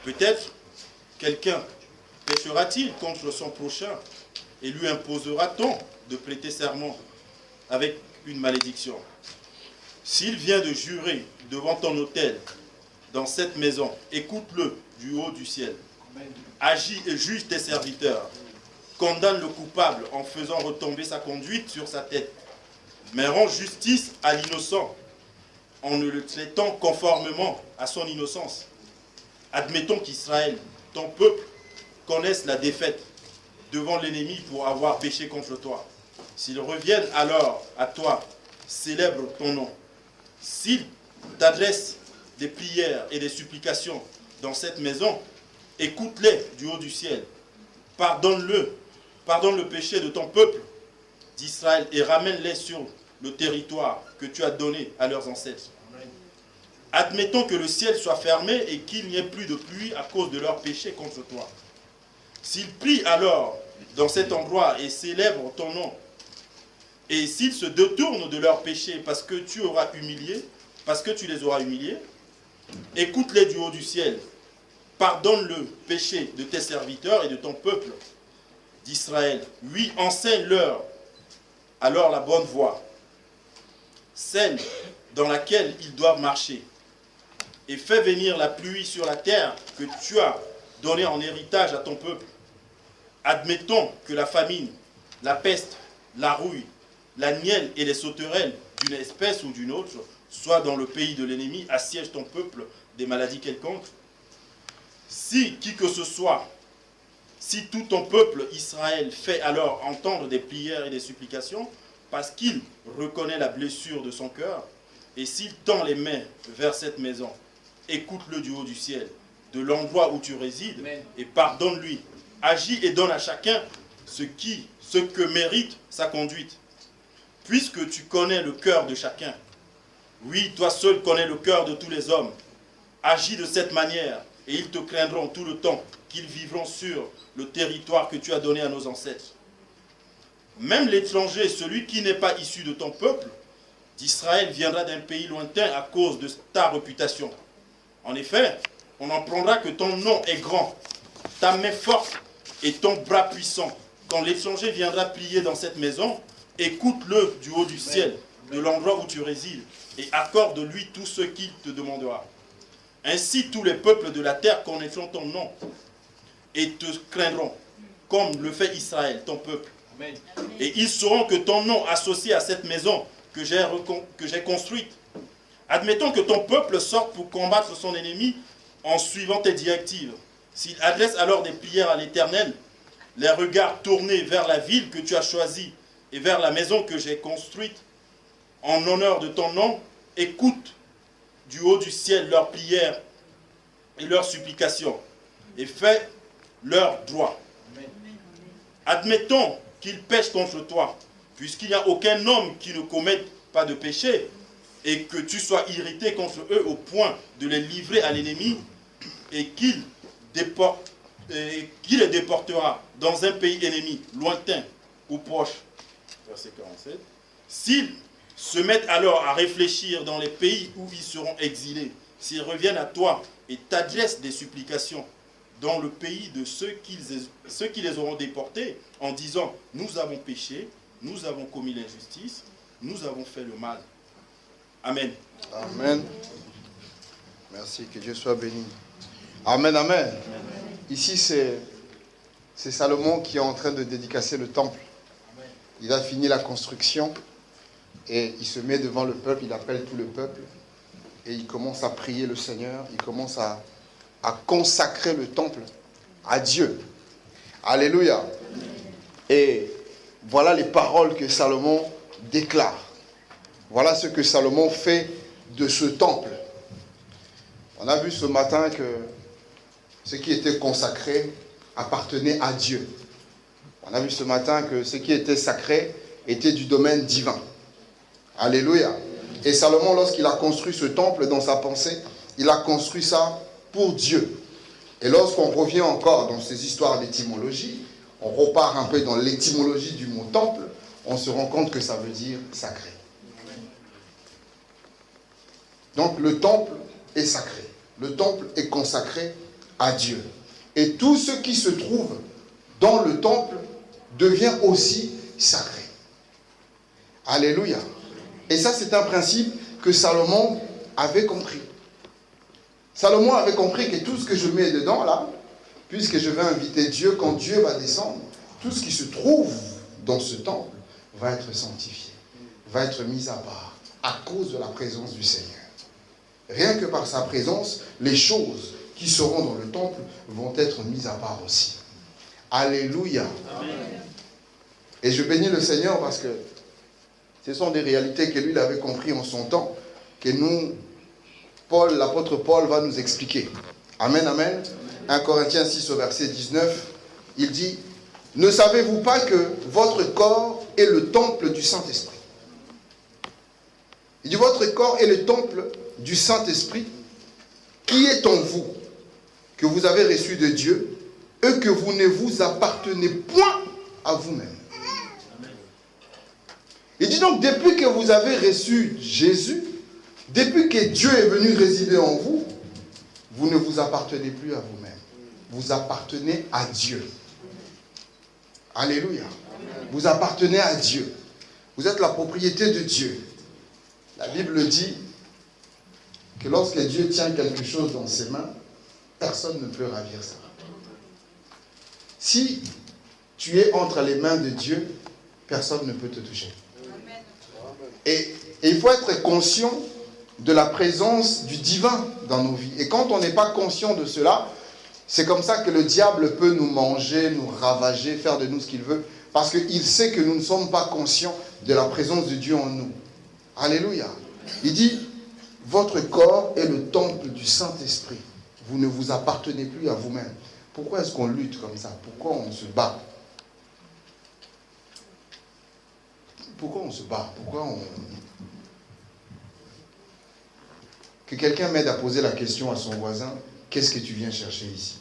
Peut-être quelqu'un péchera-t-il contre son prochain et lui imposera-t-on de prêter serment avec une malédiction. S'il vient de jurer devant ton autel dans cette maison, écoute-le du haut du ciel. Agis et juge tes serviteurs. Condamne le coupable en faisant retomber sa conduite sur sa tête. Mais rends justice à l'innocent en ne le traitant conformément à son innocence. Admettons qu'Israël, ton peuple, connaisse la défaite devant l'ennemi pour avoir péché contre toi. S'ils reviennent alors à toi, célèbre ton nom. S'ils t'adressent des prières et des supplications dans cette maison, écoute-les du haut du ciel. Pardonne le péché de ton peuple d'Israël et ramène-les sur le territoire que tu as donné à leurs ancêtres. Admettons que le ciel soit fermé et qu'il n'y ait plus de pluie à cause de leurs péchés contre toi. S'ils prient alors dans cet endroit et célèbrent ton nom, et s'ils se détournent de leurs péchés parce que tu les auras humiliés, écoute-les du haut du ciel. Pardonne le péché de tes serviteurs et de ton peuple d'Israël. Oui, enseigne-leur alors la bonne voie, celle dans laquelle ils doivent marcher. Et fais venir la pluie sur la terre que tu as donnée en héritage à ton peuple. Admettons que la famine, la peste, la rouille, la nielle et les sauterelles d'une espèce ou d'une autre soient dans le pays de l'ennemi, assiègent ton peuple des maladies quelconques. Si qui que ce soit, si tout ton peuple Israël fait alors entendre des prières et des supplications, parce qu'il reconnaît la blessure de son cœur, et s'il tend les mains vers cette maison, écoute-le du haut du ciel, de l'endroit où tu résides, et pardonne-lui. Agis et donne à chacun ce que mérite sa conduite. Puisque tu connais le cœur de chacun, oui, toi seul connais le cœur de tous les hommes, agis de cette manière, et ils te craindront tout le temps qu'ils vivront sur le territoire que tu as donné à nos ancêtres. Même l'étranger, celui qui n'est pas issu de ton peuple, d'Israël, viendra d'un pays lointain à cause de ta réputation. En effet, on en prendra que ton nom est grand, ta main forte et ton bras puissant. Quand l'étranger viendra prier dans cette maison, écoute-le du haut du ciel, de l'endroit où tu résides, et accorde-lui tout ce qu'il te demandera. Ainsi, tous les peuples de la terre connaîtront ton nom et te craindront, comme le fait Israël, ton peuple. Amen. Et ils sauront que ton nom associé à cette maison que j'ai construite. Admettons que ton peuple sorte pour combattre son ennemi en suivant tes directives. S'il adresse alors des prières à l'Éternel, les regards tournés vers la ville que tu as choisie et vers la maison que j'ai construite, en honneur de ton nom, écoute du haut du ciel leurs prières et leurs supplications, et fais leur droit. Admettons qu'ils pêchent contre toi, puisqu'il n'y a aucun homme qui ne commette pas de péché, et que tu sois irrité contre eux au point de les livrer à l'ennemi, et qu'il les déportera dans un pays ennemi, lointain ou proche. Verset 47. S'ils se mettent alors à réfléchir dans les pays où ils seront exilés, s'ils reviennent à toi et t'adressent des supplications dans le pays de ceux qui les auront déportés, en disant « Nous avons péché, nous avons commis l'injustice, nous avons fait le mal. » Amen. Amen. Merci, que Dieu soit béni. Amen, amen. Amen. Ici, c'est Salomon qui est en train de dédicacer le temple. Il a fini la construction et il se met devant le peuple, il appelle tout le peuple et il commence à prier le Seigneur, il commence à consacrer le temple à Dieu. Alléluia. Et voilà les paroles que Salomon déclare. Voilà ce que Salomon fait de ce temple. On a vu ce matin que ce qui était consacré appartenait à Dieu. On a vu ce matin que ce qui était sacré était du domaine divin. Alléluia. Et Salomon, lorsqu'il a construit ce temple dans sa pensée, il a construit ça pour Dieu. Et lorsqu'on revient encore dans ces histoires d'étymologie, on repart un peu dans l'étymologie du mot temple, on se rend compte que ça veut dire sacré. Donc le temple est sacré. Le temple est consacré à Dieu. Et tout ce qui se trouve dans le temple devient aussi sacré. Alléluia. Et ça, c'est un principe que Salomon avait compris. Salomon avait compris que tout ce que je mets dedans, là, puisque je vais inviter Dieu, quand Dieu va descendre, tout ce qui se trouve dans ce temple va être sanctifié, va être mis à part, à cause de la présence du Seigneur. Rien que par sa présence, les choses qui seront dans le temple vont être mises à part aussi. Alléluia. Amen. Et je bénis le Seigneur parce que ce sont des réalités que lui il avait compris en son temps, que nous, l'apôtre Paul va nous expliquer. Amen, amen. 1 Corinthiens 6 au verset 19, il dit, « Ne savez-vous pas que votre corps est le temple du Saint-Esprit » Il dit, votre corps est le temple du Saint-Esprit qui est en vous, que vous avez reçu de Dieu, et que vous ne vous appartenez point à vous-même. Il dit donc, depuis que vous avez reçu Jésus, depuis que Dieu est venu résider en vous, vous ne vous appartenez plus à vous-même. Vous appartenez à Dieu. Alléluia. Vous appartenez à Dieu. Vous êtes la propriété de Dieu. La Bible dit que lorsque Dieu tient quelque chose dans ses mains, personne ne peut ravir ça. Si tu es entre les mains de Dieu, personne ne peut te toucher. Et il faut être conscient de la présence du divin dans nos vies. Et quand on n'est pas conscient de cela, c'est comme ça que le diable peut nous manger, nous ravager, faire de nous ce qu'il veut, parce qu'il sait que nous ne sommes pas conscients de la présence de Dieu en nous. Alléluia. Il dit, votre corps est le temple du Saint-Esprit. Vous ne vous appartenez plus à vous-même. Pourquoi est-ce qu'on lutte comme ça? Pourquoi on se bat? Pourquoi on se bat? Pourquoi on... Que quelqu'un m'aide à poser la question à son voisin, qu'est-ce que tu viens chercher ici?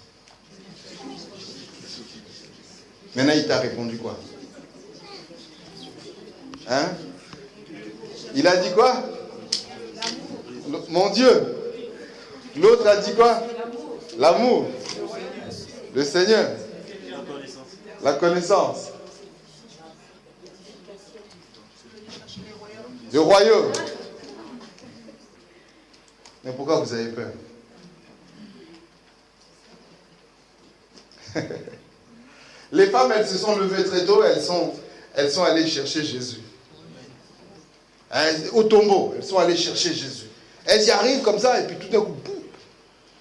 Maintenant, il t'a répondu quoi? Hein? Il a dit quoi? Mon Dieu. L'autre a dit quoi? L'amour. Le Seigneur. La connaissance. Le royaume. Mais pourquoi vous avez peur? Les femmes, elles se sont levées très tôt, elles sont allées chercher Jésus. Au tombeau, elles sont allées chercher Jésus. Elles y arrivent comme ça, et puis tout d'un coup, boum,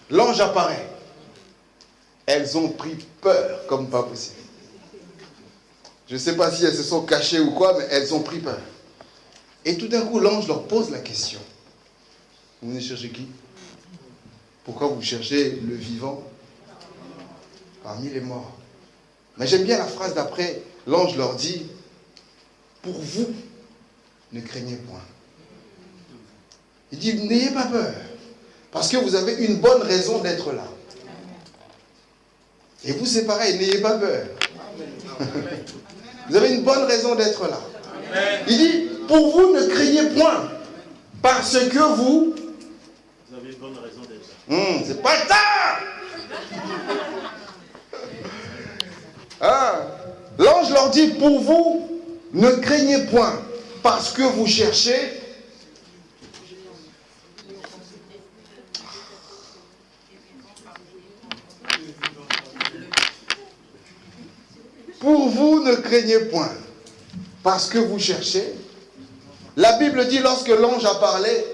l'ange apparaît. Elles ont pris peur comme pas possible. Je ne sais pas si elles se sont cachées ou quoi, mais elles ont pris peur. Et tout d'un coup, l'ange leur pose la question. Vous venez chercher qui? Pourquoi vous cherchez le vivant parmi les morts? Mais j'aime bien la phrase d'après. L'ange leur dit, pour vous, ne craignez point. Il dit, n'ayez pas peur, parce que vous avez une bonne raison d'être là. Et vous, c'est pareil, n'ayez pas peur. Vous avez une bonne raison d'être là. Il dit, pour vous, ne craignez point, parce que vous... Vous avez une bonne raison d'être là. C'est pas tard. L'ange leur dit, pour vous, ne craignez point, parce que vous cherchez... Pour vous, ne craignez point, parce que vous cherchez. La Bible dit, lorsque l'ange a parlé,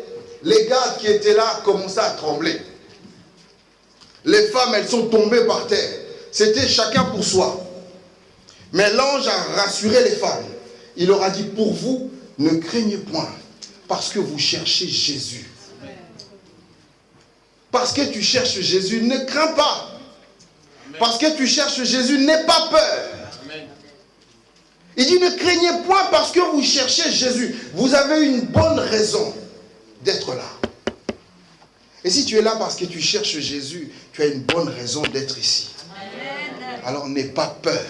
les gardes qui étaient là commençaient à trembler. Les femmes, elles sont tombées par terre. C'était chacun pour soi. Mais l'ange a rassuré les femmes. Il leur a dit, pour vous, ne craignez point, parce que vous cherchez Jésus. Parce que tu cherches Jésus, ne crains pas. Parce que tu cherches Jésus, n'aie pas peur. Il dit, ne craignez point parce que vous cherchez Jésus. Vous avez une bonne raison d'être là. Et si tu es là parce que tu cherches Jésus, tu as une bonne raison d'être ici. Alors n'aie pas peur.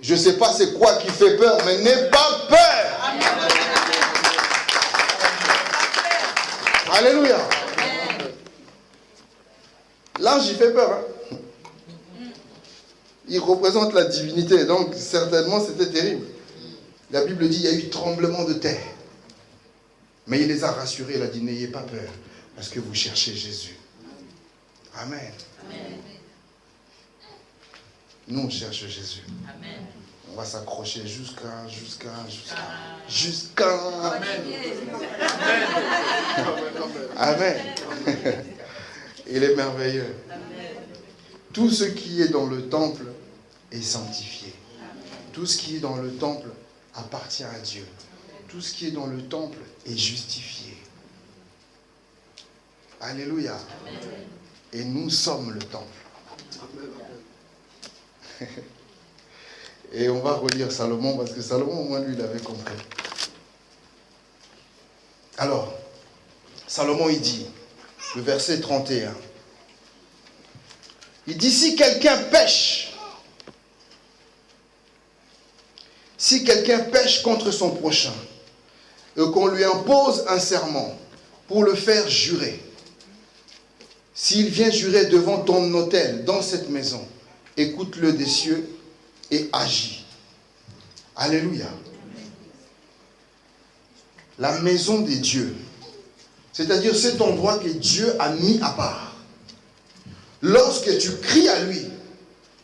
Je ne sais pas c'est quoi qui fait peur, mais n'aie pas peur. Alléluia. L'ange, il fait peur. Hein? Il représente la divinité, donc certainement c'était terrible. La Bible dit qu'il y a eu tremblement de terre. Mais il les a rassurés, il a dit, n'ayez pas peur, parce que vous cherchez Jésus. Amen. Amen. Nous, on cherche Jésus. Amen. On va s'accrocher jusqu'à. Amen. Il est merveilleux. Amen. Tout ce qui est dans le temple est sanctifié. Tout ce qui est dans le temple appartient à Dieu. Tout ce qui est dans le temple est justifié. Alléluia. Amen. Et nous sommes le temple. Et on va relire Salomon, parce que Salomon, au moins, lui, il avait compris. Alors, Salomon, il dit, le verset 31, il dit, si quelqu'un pêche contre son prochain, et qu'on lui impose un serment pour le faire jurer, s'il vient jurer devant ton autel dans cette maison, écoute-le des cieux et agis. Alléluia. La maison des dieux, c'est-à-dire cet endroit que Dieu a mis à part. Lorsque tu cries à lui,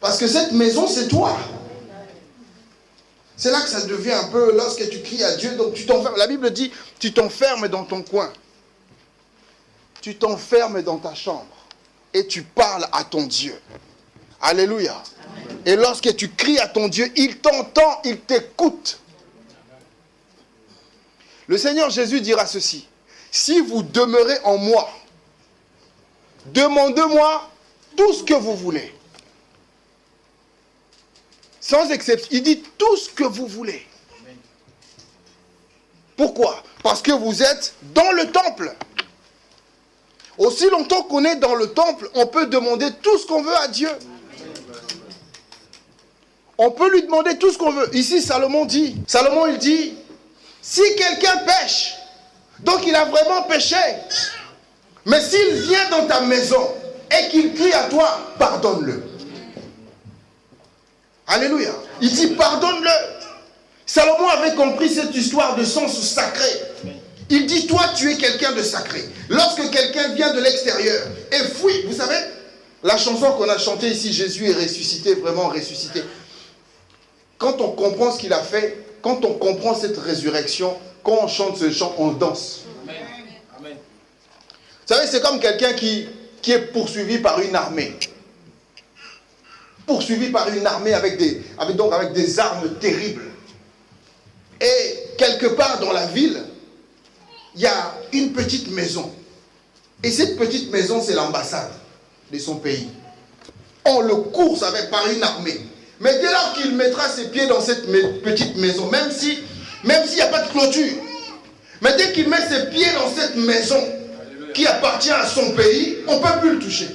parce que cette maison c'est toi. C'est là que ça devient un peu, lorsque tu cries à Dieu, donc tu t'enfermes. La Bible dit, tu t'enfermes dans ton coin. Tu t'enfermes dans ta chambre. Et tu parles à ton Dieu. Alléluia. Amen. Et lorsque tu cries à ton Dieu, il t'entend, il t'écoute. Le Seigneur Jésus dira ceci. Si vous demeurez en moi, demandez-moi tout ce que vous voulez. Sans exception. Il dit tout ce que vous voulez. Pourquoi? Parce que vous êtes dans le temple. Aussi longtemps qu'on est dans le temple, on peut demander tout ce qu'on veut à Dieu. On peut lui demander tout ce qu'on veut. Ici, Salomon, il dit, si quelqu'un pêche, donc il a vraiment péché, mais s'il vient dans ta maison et qu'il crie à toi, pardonne-le. Alléluia. Il dit, pardonne-le. Salomon avait compris cette histoire de sens sacré. Il dit, toi, tu es quelqu'un de sacré. Lorsque quelqu'un vient de l'extérieur et fuit, vous savez, la chanson qu'on a chantée ici, Jésus est ressuscité, vraiment ressuscité. Quand on comprend ce qu'il a fait, quand on comprend cette résurrection, quand on chante ce chant, on danse. Amen. Amen. Vous savez, c'est comme quelqu'un qui est poursuivi par une armée. Poursuivi par une armée avec des armes terribles. Et quelque part dans la ville, il y a une petite maison. Et cette petite maison, c'est l'ambassade de son pays. On le course par une armée. Mais dès lors qu'il mettra ses pieds dans cette petite maison, même s'il n'y a pas de clôture, mais dès qu'il met ses pieds dans cette maison qui appartient à son pays, on ne peut plus le toucher.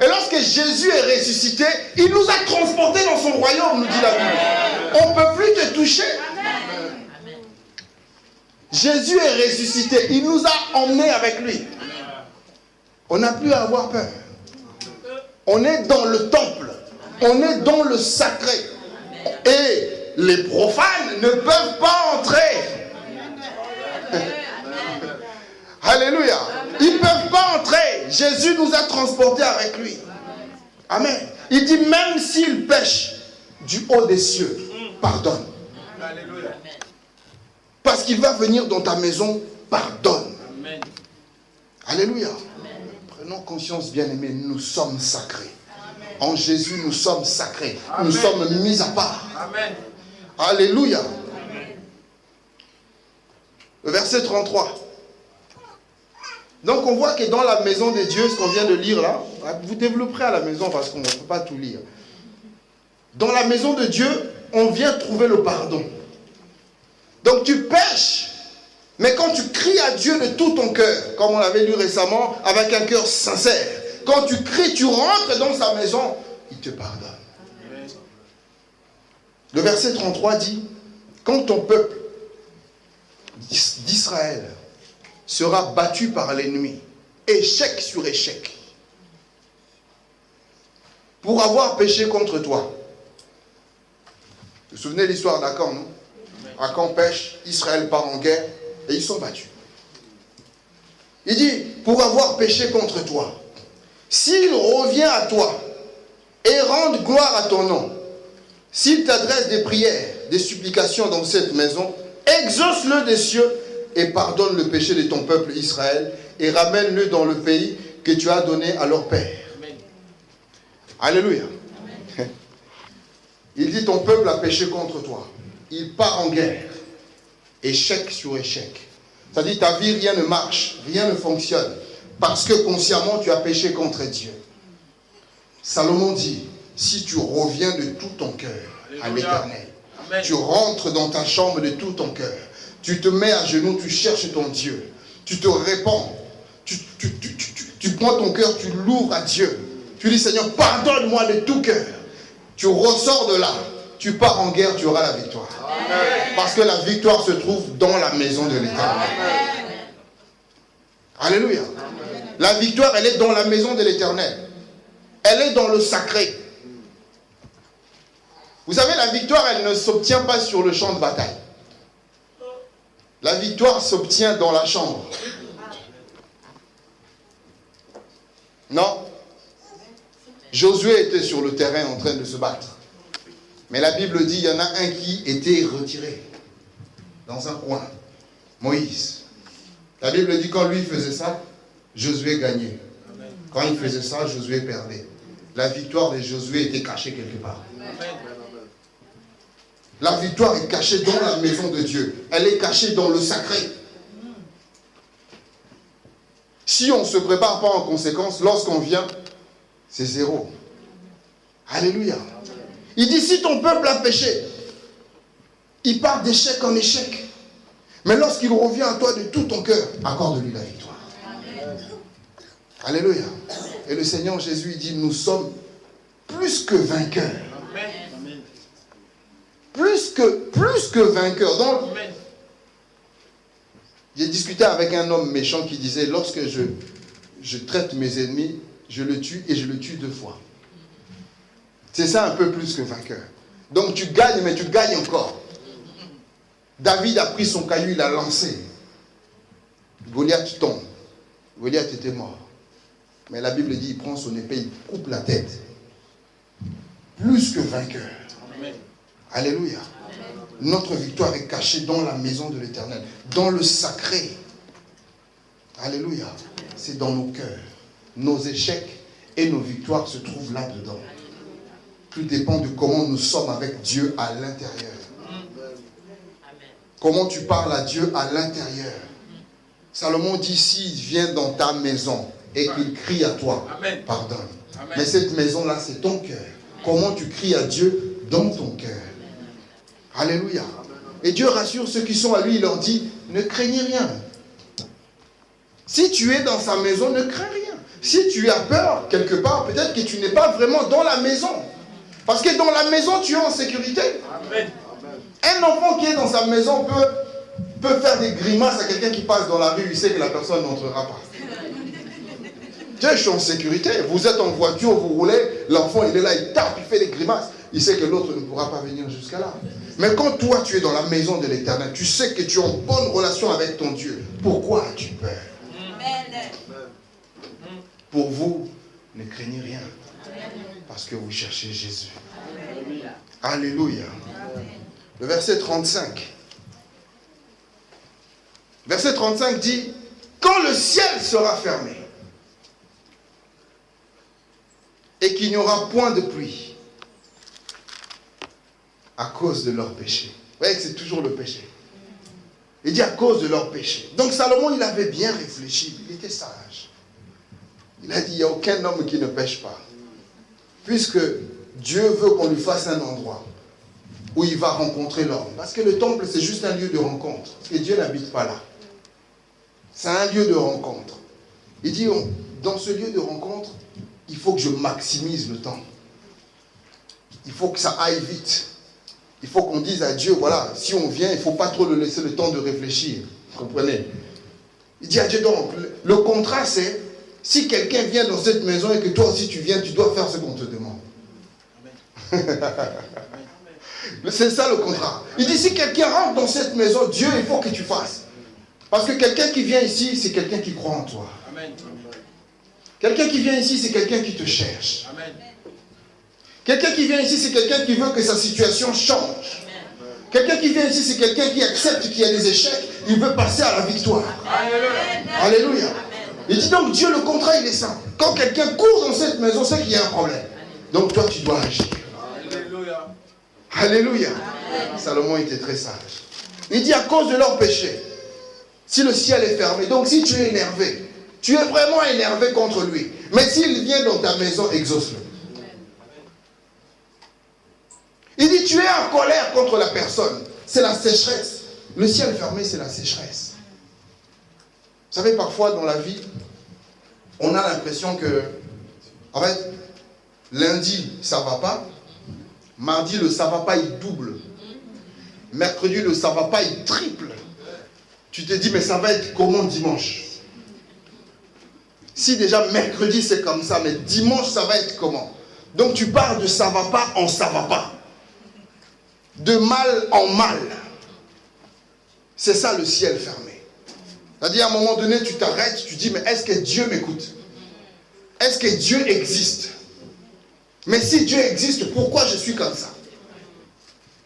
Et lorsque Jésus est ressuscité, il nous a transportés dans son royaume, nous dit la Bible. On ne peut plus te toucher. Jésus est ressuscité, il nous a emmenés avec lui. On n'a plus à avoir peur. On est dans le temple, on est dans le sacré. Et les profanes ne peuvent pas entrer. Alléluia. Ils ne peuvent pas entrer. Jésus nous a transportés avec lui. Amen. Il dit même s'ils pêchent du haut des cieux, pardonne. Alléluia. Parce qu'il va venir dans ta maison, pardonne. Amen. Alléluia. Amen. Prenons conscience, bien-aimés, nous sommes sacrés. Amen. En Jésus, nous sommes sacrés. Amen. Nous sommes mis à part. Amen. Alléluia. Amen. Le verset 33. Donc on voit que dans la maison de Dieu, ce qu'on vient de lire là, vous développerez à la maison parce qu'on ne peut pas tout lire. Dans la maison de Dieu, on vient trouver le pardon. Donc tu pêches, mais quand tu cries à Dieu de tout ton cœur, comme on l'avait lu récemment, avec un cœur sincère, quand tu cries, tu rentres dans sa maison, il te pardonne. Le verset 33 dit, quand ton peuple d'Israël sera battu par l'ennemi, échec sur échec, pour avoir péché contre toi. Vous vous souvenez de l'histoire d'Akan, non? Akan pêche, Israël part en guerre et ils sont battus. Il dit, pour avoir péché contre toi, s'il revient à toi et rende gloire à ton nom, s'il t'adresse des prières, des supplications dans cette maison, exauce-le des cieux et pardonne le péché de ton peuple Israël et ramène-le dans le pays que tu as donné à leur père. Amen. Alléluia. Amen. Il dit, ton peuple a péché contre toi. Il part en guerre. Échec sur échec. C'est-à-dire, ta vie, rien ne marche, rien ne fonctionne. Parce que consciemment, tu as péché contre Dieu. Salomon dit, si tu reviens de tout ton cœur à l'Éternel, tu rentres dans ta chambre de tout ton cœur, tu te mets à genoux, tu cherches ton Dieu, tu te répands, tu prends ton cœur, tu l'ouvres à Dieu. Tu dis, Seigneur, pardonne-moi de tout cœur. Tu ressors de là, tu pars en guerre, tu auras la victoire. Amen. Parce que la victoire se trouve dans la maison de l'Éternel. Alléluia. Amen. La victoire, elle est dans la maison de l'Éternel. Elle est dans le sacré. Vous savez, la victoire, elle ne s'obtient pas sur le champ de bataille. La victoire s'obtient dans la chambre. Non. Josué était sur le terrain en train de se battre. Mais la Bible dit, il y en a un qui était retiré dans un coin. Moïse. La Bible dit, quand lui faisait ça, Josué gagnait. Quand il faisait ça, Josué perdait. La victoire de Josué était cachée quelque part. La victoire est cachée dans la maison de Dieu. Elle est cachée dans le sacré. Si on ne se prépare pas en conséquence, lorsqu'on vient, c'est zéro. Alléluia. Il dit, si ton peuple a péché, il part d'échec en échec. Mais lorsqu'il revient à toi de tout ton cœur, accorde-lui la victoire. Amen. Alléluia. Et le Seigneur Jésus, il dit, nous sommes plus que vainqueurs. Amen. Plus que vainqueurs. Donc, j'ai discuté avec un homme méchant qui disait, lorsque je traite mes ennemis, je le tue et je le tue 2 fois. C'est ça un peu plus que vainqueur. Donc tu gagnes, mais tu gagnes encore. David a pris son caillou, il a lancé. Goliath tombe. Goliath était mort. Mais la Bible dit, il prend son épée, il coupe la tête. Plus que vainqueur. Amen. Alléluia. Amen. Notre victoire est cachée dans la maison de l'Éternel, dans le sacré. Alléluia. C'est dans nos cœurs. Nos échecs et nos victoires se trouvent là-dedans. Tout dépend de comment nous sommes avec Dieu à l'intérieur. Comment tu parles à Dieu à l'intérieur. Salomon dit, s'il vient dans ta maison et qu'il crie à toi, Amen. Pardonne. Amen. Mais cette maison-là, c'est ton cœur. Comment tu cries à Dieu dans ton cœur. Alléluia. Et Dieu rassure ceux qui sont à lui, il leur dit, ne craignez rien. Si tu es dans sa maison, ne crains rien. Si tu as peur, quelque part, peut-être que tu n'es pas vraiment dans la maison. Parce que dans la maison, tu es en sécurité. Amen. Un enfant qui est dans sa maison peut faire des grimaces à quelqu'un qui passe dans la rue, il sait que la personne n'entrera pas. Dieu, je suis en sécurité. Vous êtes en voiture, vous roulez, l'enfant il est là, il tape, il fait des grimaces. Il sait que l'autre ne pourra pas venir jusqu'à là. Mais quand toi tu es dans la maison de l'Éternel, tu sais que tu es en bonne relation avec ton Dieu. Pourquoi as-tu peur? Amen. Pour vous, ne craignez rien. Parce que vous cherchez Jésus. Amen. Alléluia. Amen. Le verset 35. Verset 35 dit, quand le ciel sera fermé et qu'il n'y aura point de pluie à cause de leur péché. Vous voyez que c'est toujours le péché. Il dit à cause de leur péché. Donc Salomon, il avait bien réfléchi, il était sage. Il a dit, il n'y a aucun homme qui ne pêche pas. Puisque Dieu veut qu'on lui fasse un endroit où il va rencontrer l'homme. Parce que le temple, c'est juste un lieu de rencontre. Parce que Dieu n'habite pas là. C'est un lieu de rencontre. Il dit, dans ce lieu de rencontre, il faut que je maximise le temps. Il faut que ça aille vite. Il faut qu'on dise à Dieu, voilà, si on vient, il ne faut pas trop le laisser le temps de réfléchir. Vous comprenez? Il dit à Dieu, donc, le contrat, c'est, si quelqu'un vient dans cette maison et que toi aussi tu viens, tu dois faire ce qu'on te demande. C'est ça le contrat. Il dit, si quelqu'un rentre dans cette maison, Dieu, il faut que tu fasses. Parce que quelqu'un qui vient ici, c'est quelqu'un qui croit en toi. Quelqu'un qui vient ici, c'est quelqu'un qui te cherche. Quelqu'un qui vient ici, c'est quelqu'un qui veut que sa situation change. Quelqu'un qui vient ici, c'est quelqu'un qui accepte qu'il y a des échecs, il veut passer à la victoire. Alléluia. Il dit donc, Dieu, le contrat, il est simple. Quand quelqu'un court dans cette maison, c'est qu'il y a un problème. Donc toi, tu dois agir. Alléluia. Alléluia. Salomon était très sage. Il dit, à cause de leur péché, si le ciel est fermé, donc si tu es énervé, tu es vraiment énervé contre lui, mais s'il vient dans ta maison, exauce-le. Il dit, tu es en colère contre la personne. C'est la sécheresse. Le ciel fermé, c'est la sécheresse. Vous savez, parfois dans la vie, on a l'impression que, en fait, lundi, ça ne va pas. Mardi, le ça ne va pas, il double. Mercredi, le ça ne va pas, il triple. Tu te dis, mais ça va être comment dimanche? Si déjà mercredi, c'est comme ça, mais dimanche, ça va être comment? Donc tu pars de ça ne va pas en ça ne va pas. De mal en mal. C'est ça le ciel fermé. C'est-à-dire à un moment donné, tu t'arrêtes, tu dis, mais est-ce que Dieu m'écoute? Est-ce que Dieu existe? Mais si Dieu existe, pourquoi je suis comme ça?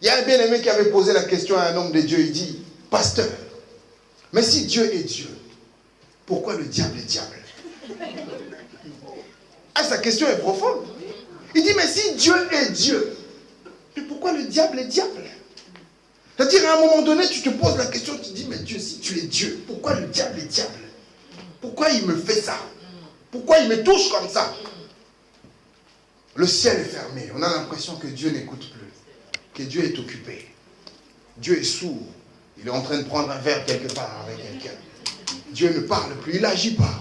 Il y a un bien-aimé qui avait posé la question à un homme de Dieu, il dit, pasteur, mais si Dieu est Dieu, pourquoi le diable est diable? Ah, sa question est profonde. Il dit, mais si Dieu est Dieu, mais pourquoi le diable est diable? C'est-à-dire, à un moment donné, tu te poses la question, tu te dis, mais Dieu, si tu es Dieu, pourquoi le diable est diable? Pourquoi il me fait ça? Pourquoi il me touche comme ça? Le ciel est fermé. On a l'impression que Dieu n'écoute plus, que Dieu est occupé. Dieu est sourd. Il est en train de prendre un verre quelque part avec quelqu'un. Dieu ne parle plus, il n'agit pas.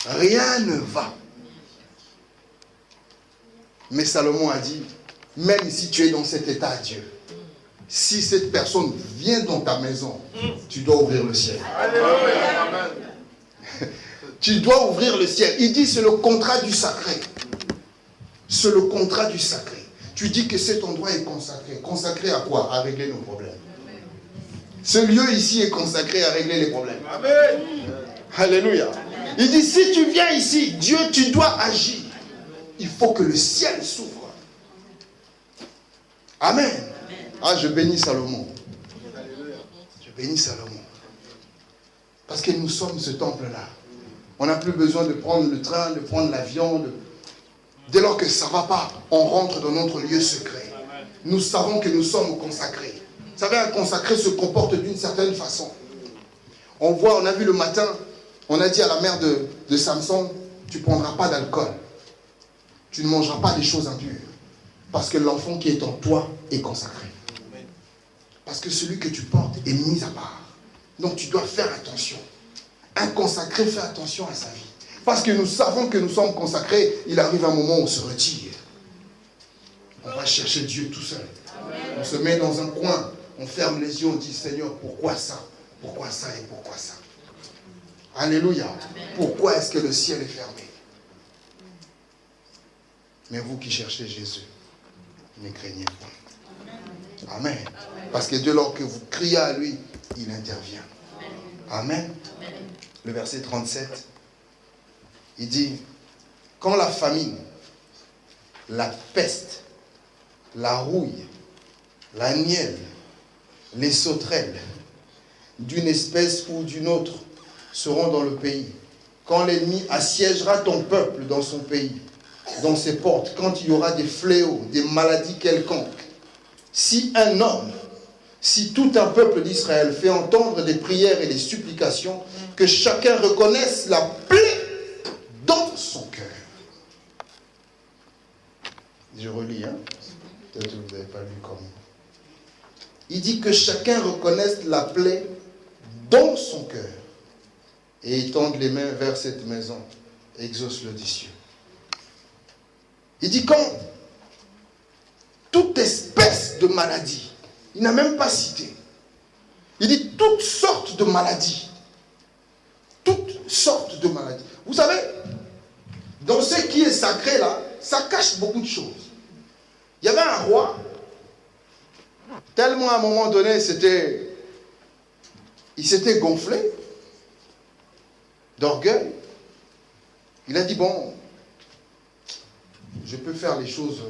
Rien ne va. Mais Salomon a dit, même si tu es dans cet état, Dieu, si cette personne vient dans ta maison, tu dois ouvrir le ciel. Amen. Tu dois ouvrir le ciel. Il dit, c'est le contrat du sacré. C'est le contrat du sacré. Tu dis que cet endroit est consacré. Consacré à quoi? À régler nos problèmes. Ce lieu ici est consacré à régler les problèmes. Amen. Alléluia. Il dit, si tu viens ici, Dieu, tu dois agir. Il faut que le ciel s'ouvre. Amen. Ah, je bénis Salomon. Je bénis Salomon. Parce que nous sommes ce temple-là. On n'a plus besoin de prendre le train, de prendre l'avion. Dès lors que ça ne va pas, on rentre dans notre lieu secret. Nous savons que nous sommes consacrés. Vous savez, un consacré se comporte d'une certaine façon. On a vu le matin, on a dit à la mère de Samson, tu ne prendras pas d'alcool. Tu ne mangeras pas des choses impures. Parce que l'enfant qui est en toi est consacré. Parce que celui que tu portes est mis à part. Donc tu dois faire attention. Un consacré fait attention à sa vie. Parce que nous savons que nous sommes consacrés, il arrive un moment où on se retire. On va chercher Dieu tout seul. On se met dans un coin, on ferme les yeux, on dit Seigneur, pourquoi ça? Pourquoi ça et pourquoi ça? Alléluia. Pourquoi est-ce que le ciel est fermé? Mais vous qui cherchez Jésus, ne craignez pas. Amen. Parce que dès lors que vous criez à lui, il intervient. Amen. Le verset 37, il dit, quand la famine, la peste, la rouille, la nielle, les sauterelles, d'une espèce ou d'une autre, seront dans le pays, quand l'ennemi assiégera ton peuple dans son pays, dans ses portes, quand il y aura des fléaux, des maladies quelconques, si un homme, si tout un peuple d'Israël fait entendre des prières et des supplications, que chacun reconnaisse la plaie dans son cœur. Je relis, hein? Peut-être que vous n'avez pas lu comme moi. Il dit que chacun reconnaisse la plaie dans son cœur et étende les mains vers cette maison, exauce le des cieux. Il dit quand toute espèce de maladie, il n'a même pas cité, il dit toutes sortes de maladies, toutes sortes de maladies. Vous savez, dans ce qui est sacré là, ça cache beaucoup de choses. Il Il y avait un roi, tellement à un moment donné, il s'était gonflé d'orgueil. Il a dit, bon, je peux faire les choses,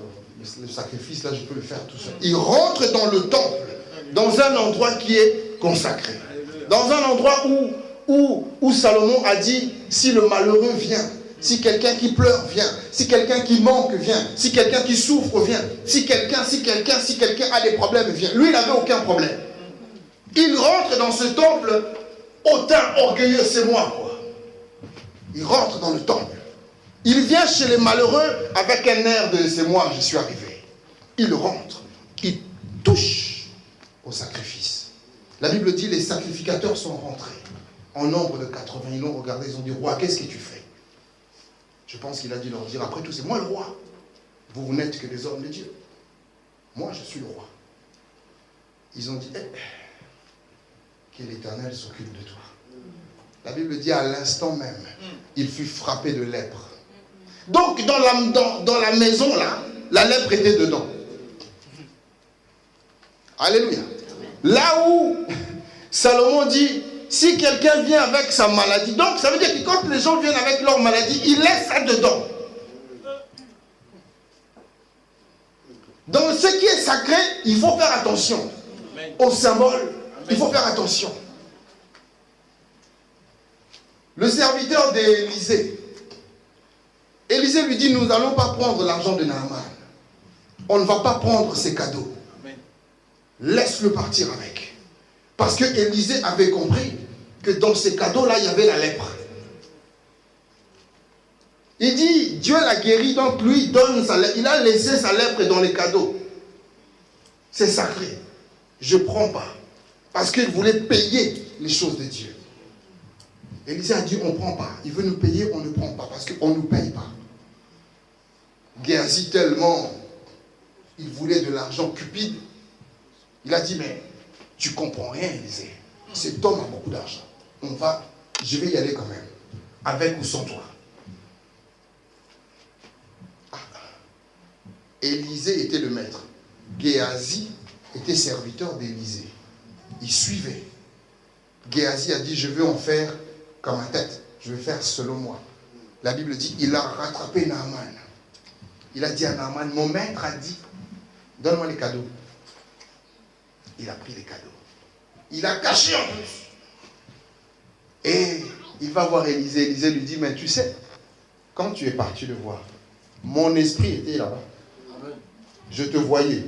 le sacrifice là, je peux le faire tout seul. Il rentre dans le temple, dans un endroit qui est consacré. Dans un endroit où Salomon a dit, si le malheureux vient, si quelqu'un qui pleure vient, si quelqu'un qui manque vient, si quelqu'un qui souffre vient, si quelqu'un a des problèmes vient. Lui, il n'avait aucun problème. Il rentre dans ce temple, autant orgueilleux, c'est moi, quoi. Il rentre dans le temple. Il vient chez les malheureux avec un air de c'est moi, je suis arrivé. Il rentre, il touche au sacrifice. La Bible dit les sacrificateurs sont rentrés en nombre de 80. Ils l'ont regardé, ils ont dit roi, qu'est-ce que tu fais? Je pense qu'il a dû leur dire après tout, c'est moi le roi. Vous n'êtes que des hommes de Dieu. Moi je suis le roi. Ils ont dit que l'Éternel s'occupe de toi. La Bible dit à l'instant même, il fut frappé de lèpre. Donc dans la maison là, la lèpre était dedans. Alléluia. Là où Salomon dit, si quelqu'un vient avec sa maladie, donc ça veut dire que quand les gens viennent avec leur maladie, ils laissent ça dedans. Dans ce qui est sacré, il faut faire attention. Au symbole, il faut faire attention. Le serviteur d'Élisée, Élisée lui dit, nous n'allons pas prendre l'argent de Naaman. On ne va pas prendre ses cadeaux. Laisse-le partir avec. Parce que Élisée avait compris que dans ces cadeaux-là, il y avait la lèpre. Il dit, Dieu l'a guéri, donc lui donne sa lèpre. Il a laissé sa lèpre dans les cadeaux. C'est sacré. Je ne prends pas. Parce qu'il voulait payer les choses de Dieu. Élisée a dit, on ne prend pas. Il veut nous payer, on ne prend pas. Parce qu'on ne nous paye pas. Géasi tellement, il voulait de l'argent cupide. Il a dit, mais tu comprends rien, Élisée. Cet homme a beaucoup d'argent. Je vais y aller quand même. Avec ou sans toi. Élisée était le maître. Géasi était serviteur d'Élisée. Il suivait. Géasi a dit, je veux en faire comme ma tête. Je vais faire selon moi. La Bible dit, il a rattrapé Naaman. Il a dit à Naaman, mon maître a dit, donne-moi les cadeaux. Il a pris les cadeaux. Il a caché en plus. Et il va voir Élisée. Élisée lui dit, mais tu sais, quand tu es parti le voir, mon esprit était là-bas. Je te voyais.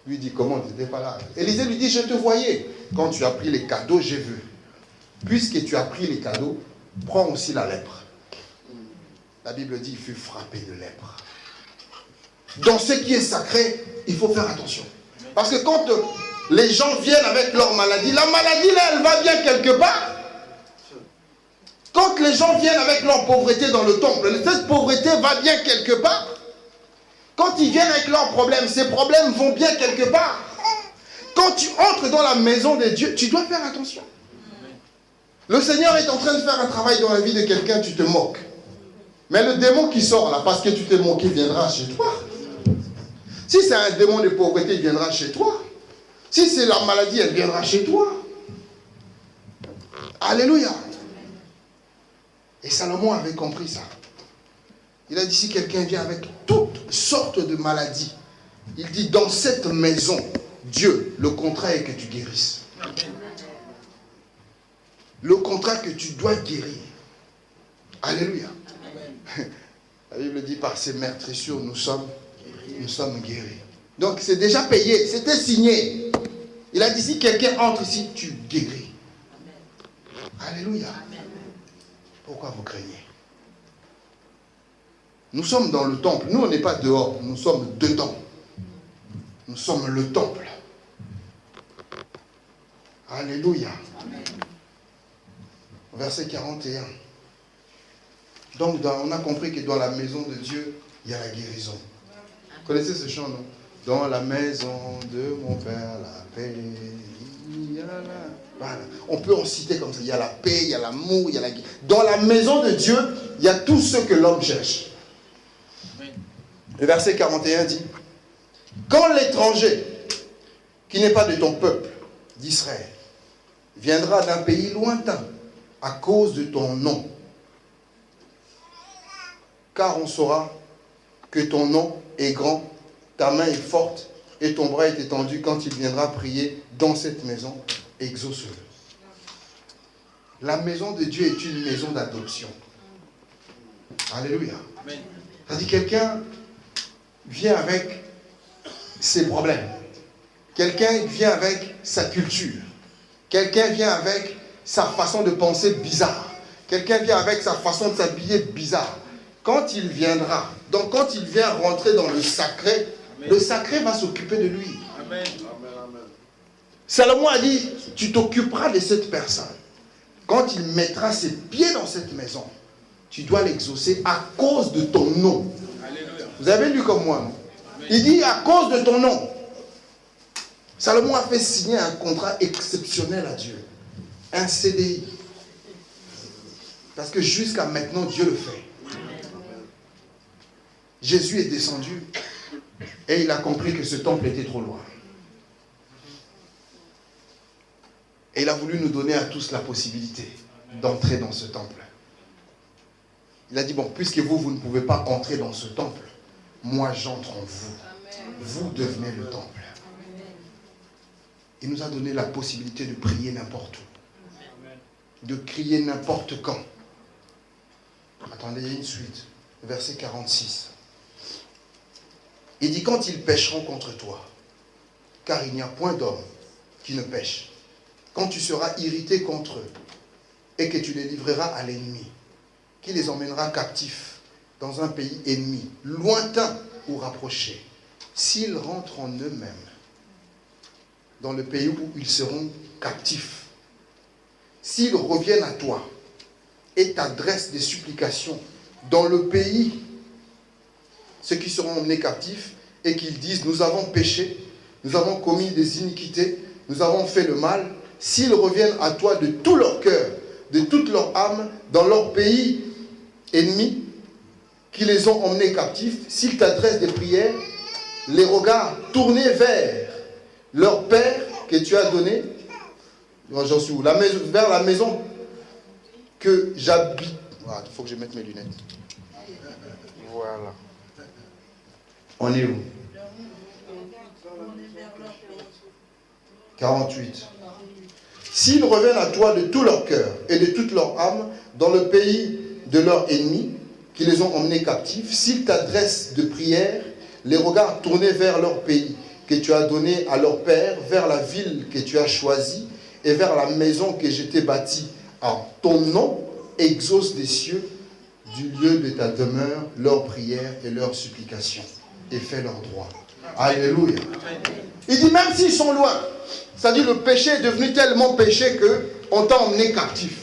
Lui dit, comment tu n'étais pas là? Élisée lui dit, je te voyais. Quand tu as pris les cadeaux, j'ai vu. Puisque tu as pris les cadeaux, prends aussi la lèpre. La Bible dit, il fut frappé de lèpre. Dans ce qui est sacré, il faut faire attention. Parce que quand les gens viennent avec leur maladie, la maladie là, elle va bien quelque part. Quand les gens viennent avec leur pauvreté dans le temple, cette pauvreté va bien quelque part. Quand ils viennent avec leurs problèmes, ces problèmes vont bien quelque part. Quand tu entres dans la maison de Dieu, tu dois faire attention. Le Seigneur est en train de faire un travail dans la vie de quelqu'un, tu te moques. Mais le démon qui sort là, parce que tu t'es moqué, viendra chez toi. Si c'est un démon de pauvreté, il viendra chez toi. Si c'est la maladie, elle viendra chez toi. Alléluia. Et Salomon avait compris ça. Il a dit, si quelqu'un vient avec toutes sortes de maladies, il dit, dans cette maison, Dieu, le contrat est que tu guérisses. Le contrat que tu dois guérir. Alléluia. La Bible dit, par ses meurtrissures, nous sommes guéris. Donc c'est déjà payé, c'était signé. Il a dit, si quelqu'un entre ici, tu guéris. Alléluia. Pourquoi vous craignez? Nous sommes dans le temple. Nous, on n'est pas dehors, nous sommes dedans. Nous sommes le temple. Alléluia. Verset 41. Donc, on a compris que dans la maison de Dieu, il y a la guérison. Vous connaissez ce chant, non? Dans la maison de mon Père, la paix, il y a la... Voilà. On peut en citer comme ça. Il y a la paix, il y a l'amour, il y a la... Dans la maison de Dieu, il y a tout ce que l'homme cherche. Le verset 41 dit, Quand l'étranger, qui n'est pas de ton peuple, d'Israël, viendra d'un pays lointain à cause de ton nom, car on saura que ton nom est grand, ta main est forte et ton bras est étendu quand il viendra prier dans cette maison, exauce-le. La maison de Dieu est une maison d'adoption. Alléluia. C'est-à-dire quelqu'un vient avec ses problèmes. Quelqu'un vient avec sa culture. Quelqu'un vient avec sa façon de penser bizarre. Quelqu'un vient avec sa façon de s'habiller bizarre. Quand il viendra, donc quand il vient rentrer dans le sacré va s'occuper de lui. Amen. Salomon a dit, tu t'occuperas de cette personne. Quand il mettra ses pieds dans cette maison, tu dois l'exaucer à cause de ton nom. Alléluia. Vous avez lu comme moi, non? Il dit à cause de ton nom. Salomon a fait signer un contrat exceptionnel à Dieu. Un CDI. Parce que jusqu'à maintenant, Dieu le fait. Jésus est descendu et il a compris que ce temple était trop loin. Et il a voulu nous donner à tous la possibilité d'entrer dans ce temple. Il a dit, bon, puisque vous ne pouvez pas entrer dans ce temple, moi j'entre en vous. Vous devenez le temple. Il nous a donné la possibilité de prier n'importe où. De crier n'importe quand. Attendez, il y a une suite. Verset 46. Il dit, quand ils pécheront contre toi, car il n'y a point d'homme qui ne pêche, quand tu seras irrité contre eux, et que tu les livreras à l'ennemi, qui les emmènera captifs dans un pays ennemi, lointain ou rapproché, s'ils rentrent en eux-mêmes, dans le pays où ils seront captifs, s'ils reviennent à toi et t'adressent des supplications dans le pays, ceux qui seront emmenés captifs, et qu'ils disent, nous avons péché, nous avons commis des iniquités, nous avons fait le mal, s'ils reviennent à toi de tout leur cœur, de toute leur âme, dans leur pays ennemi, qui les ont emmenés captifs, s'ils t'adressent des prières, les regards tournés vers leur Père que tu as donné, j'en suis où? Vers la maison que j'habite. Voilà, il faut que je mette mes lunettes. Voilà. On est où? 48. S'ils reviennent à toi de tout leur cœur et de toute leur âme dans le pays de leurs ennemis qui les ont emmenés captifs, s'ils t'adressent de prières, les regards tournés vers leur pays que tu as donné à leur père, vers la ville que tu as choisie et vers la maison que je t'ai bâtie en ton nom, exauce des cieux du lieu de ta demeure leurs prières et leurs supplications et fais leur droit. Alléluia. Il dit même s'ils sont loin, c'est-à-dire le péché est devenu tellement péché qu'on t'a emmené captif.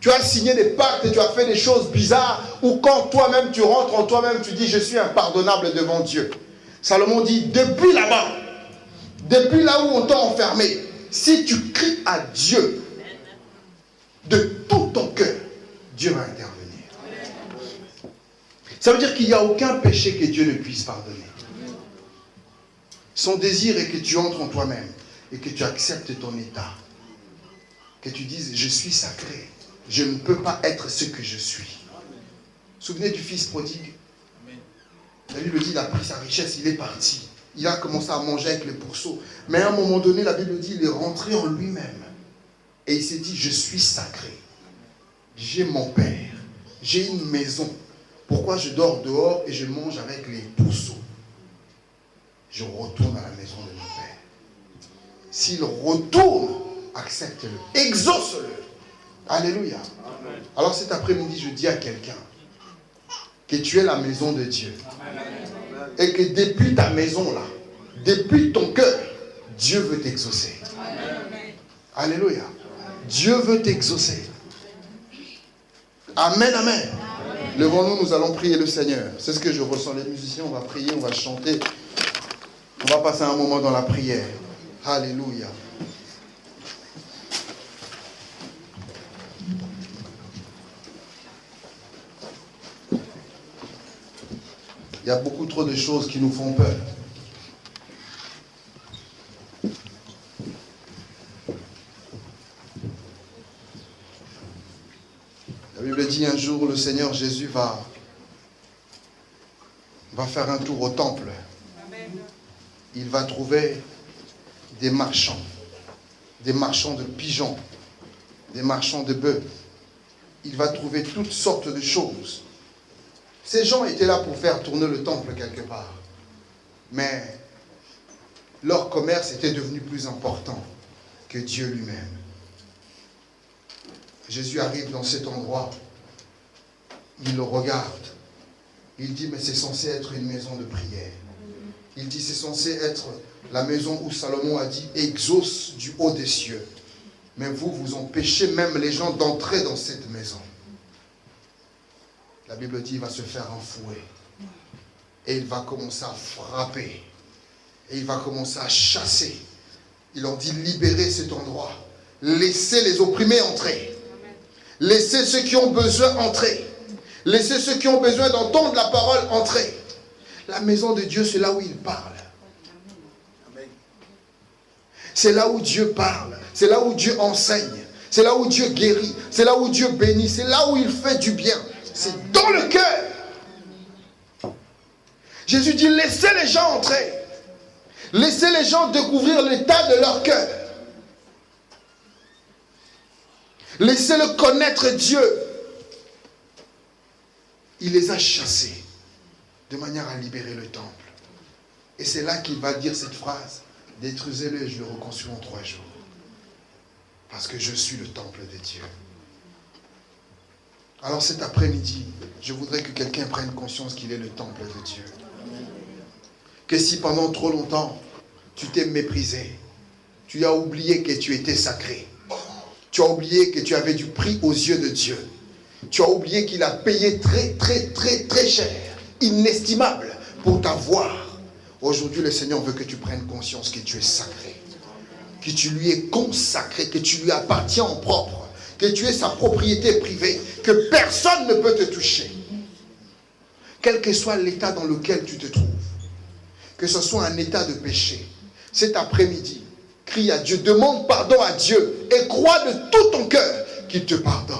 Tu as signé des pactes et tu as fait des choses bizarres où quand toi-même tu rentres en toi-même, tu dis je suis impardonnable devant Dieu. Salomon dit depuis là-bas, depuis là où on t'a enfermé, si tu cries à Dieu de tout ton cœur, Dieu va intervenir. Ça veut dire qu'il n'y a aucun péché que Dieu ne puisse pardonner. Son désir est que tu entres en toi-même et que tu acceptes ton état. Que tu dises, je suis sacré. Je ne peux pas être ce que je suis. Souvenez du fils prodigue. La Bible dit, il a pris sa richesse, il est parti. Il a commencé à manger avec les pourceaux. Mais à un moment donné, la Bible dit, il est rentré en lui-même. Et il s'est dit, je suis sacré. J'ai mon père. J'ai une maison. Pourquoi je dors dehors et je mange avec les pourceaux? Je retourne à la maison de mon père. S'il retourne, accepte-le. Exauce-le. Alléluia. Amen. Alors cet après-midi, je dis à quelqu'un que tu es la maison de Dieu. Amen. Et que depuis ta maison là, depuis ton cœur, Dieu veut t'exaucer. Amen. Alléluia. Dieu veut t'exaucer. Amen, amen. Amen. Levons-nous, nous allons prier le Seigneur. C'est ce que je ressens. Les musiciens, on va prier, on va chanter. On va passer un moment dans la prière. Alléluia. Il y a beaucoup trop de choses qui nous font peur. La Bible dit un jour, le Seigneur Jésus va faire un tour au temple. Il va trouver des marchands de pigeons, des marchands de bœufs. Il va trouver toutes sortes de choses. Ces gens étaient là pour faire tourner le temple quelque part. Mais leur commerce était devenu plus important que Dieu lui-même. Jésus arrive dans cet endroit. Il le regarde. Il dit, mais c'est censé être une maison de prière. Il dit, c'est censé être la maison où Salomon a dit, exauce du haut des cieux. Mais vous, vous empêchez même les gens d'entrer dans cette maison. La Bible dit, il va se faire un fouet. Et il va commencer à frapper. Et il va commencer à chasser. Il en dit, libérez cet endroit. Laissez les opprimés entrer. Laissez ceux qui ont besoin entrer. Laissez ceux qui ont besoin d'entendre la parole entrer. La maison de Dieu, c'est là où il parle. C'est là où Dieu parle. C'est là où Dieu enseigne. C'est là où Dieu guérit. C'est là où Dieu bénit. C'est là où il fait du bien. C'est dans le cœur. Jésus dit, laissez les gens entrer. Laissez les gens découvrir l'état de leur cœur. Laissez-le connaître Dieu. Il les a chassés de manière à libérer le temple. Et c'est là qu'il va dire cette phrase. Détruisez-le et je le reconstruis en 3 jours. Parce que je suis le temple de Dieu. Alors cet après-midi, je voudrais que quelqu'un prenne conscience qu'il est le temple de Dieu. Que si pendant trop longtemps, tu t'es méprisé, tu as oublié que tu étais sacré, tu as oublié que tu avais du prix aux yeux de Dieu, tu as oublié qu'il a payé très, très, très, très cher, inestimable, pour t'avoir. Aujourd'hui, le Seigneur veut que tu prennes conscience que tu es sacré, que tu lui es consacré, que tu lui appartiens en propre, que tu es sa propriété privée, que personne ne peut te toucher. Quel que soit l'état dans lequel tu te trouves, que ce soit un état de péché, cet après-midi, crie à Dieu, demande pardon à Dieu et crois de tout ton cœur qu'il te pardonne.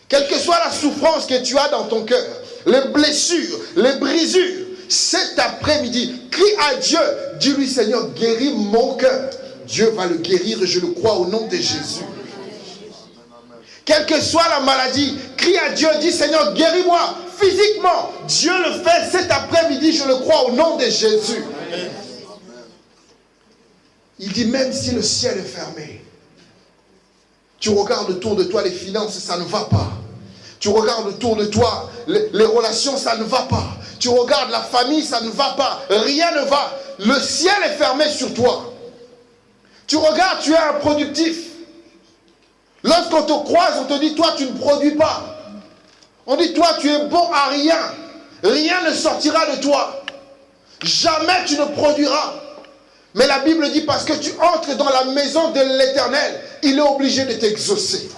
Quelle que soit la souffrance que tu as dans ton cœur, les blessures, les brisures, cet après-midi, crie à Dieu, dis-lui Seigneur, guéris mon cœur. Dieu va le guérir et je le crois au nom de Jésus. Quelle que soit la maladie, crie à Dieu, dis Seigneur, guéris-moi physiquement. Dieu le fait cet après-midi, je le crois au nom de Jésus. Il dit même si le ciel est fermé, tu regardes autour de toi les finances, ça ne va pas. Tu regardes autour de toi les relations, ça ne va pas. Tu regardes la famille, ça ne va pas. Rien ne va. Le ciel est fermé sur toi. Tu regardes, tu es improductif. Lorsqu'on te croise, on te dit, toi, tu ne produis pas. On dit, toi, tu es bon à rien. Rien ne sortira de toi. Jamais tu ne produiras. Mais la Bible dit, parce que tu entres dans la maison de l'Éternel, il est obligé de t'exaucer.